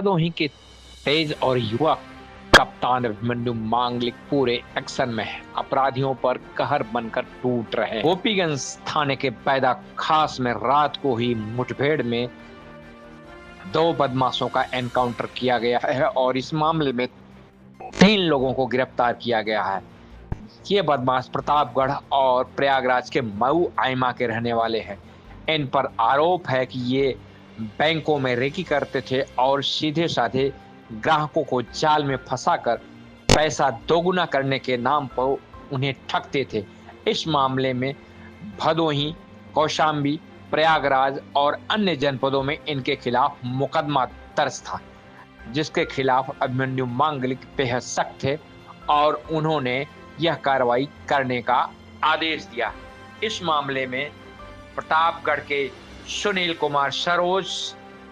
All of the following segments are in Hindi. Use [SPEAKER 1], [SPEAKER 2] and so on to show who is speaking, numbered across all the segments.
[SPEAKER 1] भदोही के तेज और युवा कप्तान अभिमन्यु मांगलिक पूरे एक्शन में है। अपराधियों पर कहर बनकर टूट रहे हैं। गोपीगंज थाने के पैदा खास में रात को ही मुठभेड़ में 2 बदमाशों का एनकाउंटर किया गया है और इस मामले में 3 लोगों को गिरफ्तार किया गया है। ये बदमाश प्रतापगढ़ और प्रयागराज के मऊ आइमा के रहने वाले हैं। इन पर आरोप है कि ये बैंकों में रेकी करते थे और सीधे साधे ग्राहकों को जाल में फंसाकर पैसा दोगुना करने के नाम पर उन्हें ठगते थे। इस मामले में भदोही, कौशाम्बी, प्रयागराज और अन्य जनपदों में इनके खिलाफ मुकदमा दर्ज था, जिसके खिलाफ अभिमन्यु मांगलिक बेहद सख्त थे और उन्होंने यह कार्रवाई करने का आदेश दिया। इस मामले में प्रतापगढ़ के सुनील कुमार सरोज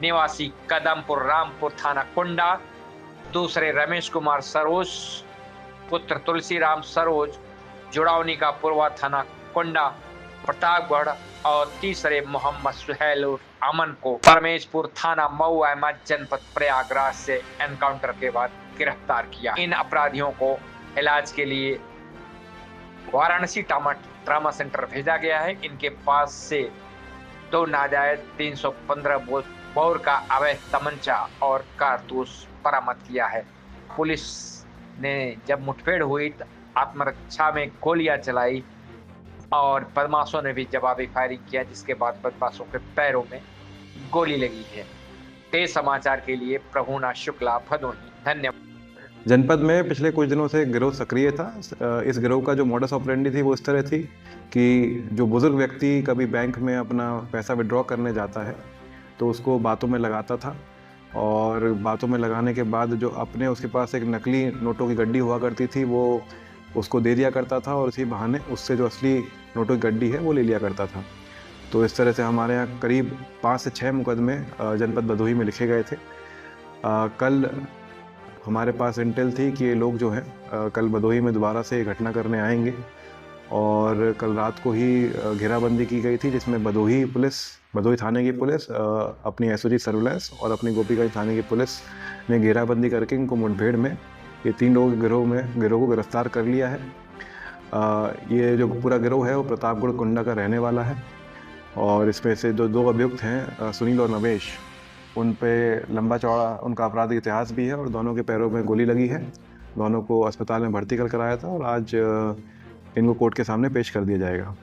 [SPEAKER 1] निवासी कदमपुर रामपुर थाना कुंडा, दूसरे रमेश कुमार सरोज पुत्र तुलसीराम सरोज जुड़ावनी का पूर्वा थाना कुंडा प्रतापगढ़ और तीसरे मोहम्मद सुहेल अमन को परमेशपुर थाना मऊ एमा जनपद प्रयागराज से एनकाउंटर के बाद गिरफ्तार किया। इन अपराधियों को इलाज के लिए वाराणसी ट्रामा सेंटर भेजा गया है। इनके पास से 2 नाजायज 315 बोर का अवैध तमंचा और कारतूस बरामद किया है। पुलिस ने जब मुठभेड़ हुई तो आत्मरक्षा में गोलियां चलाई और बदमाशों ने भी जवाबी फायरिंग किया, जिसके बाद बदमाशों के पैरों में गोली लगी है। तेज समाचार के लिए प्रभुनाथ शुक्ला, भदोही। धन्यवाद।
[SPEAKER 2] जनपद में पिछले कुछ दिनों से गिरोह सक्रिय था। इस गिरोह का जो मॉडस ऑपरेंडी थी वो इस तरह थी कि जो बुजुर्ग व्यक्ति कभी बैंक में अपना पैसा विड्रॉ करने जाता है तो उसको बातों में लगाता था और बातों में लगाने के बाद जो अपने उसके पास एक नकली नोटों की गड्डी हुआ करती थी वो उसको दे दिया करता था और इसी बहाने उससे जो असली नोटों की गड्डी है वो ले लिया करता था। तो इस तरह से हमारे यहाँ करीब 5 से 6 मुकदमे जनपद भदोही में लिखे गए थे। कल हमारे पास इंटेल थी कि ये लोग जो हैं कल भदोही में दोबारा से घटना करने आएंगे और कल रात को ही घेराबंदी की गई थी, जिसमें भदोही थाने की पुलिस अपनी एसओजी सर्विलांस और अपनी गोपीगंज थाने की पुलिस ने घेराबंदी करके इनको मुठभेड़ में ये 3 लोगों के गिरोह को गिरफ्तार कर लिया है। ये जो पूरा गिरोह है वो प्रतापगढ़ कुंडा का रहने वाला है और इसमें से जो 2 अभियुक्त हैं सुनील और नवेश, उन पे लंबा चौड़ा उनका आपराधिक इतिहास भी है और दोनों के पैरों में गोली लगी है। दोनों को अस्पताल में भर्ती कर कराया था और आज इनको कोर्ट के सामने पेश कर दिया जाएगा।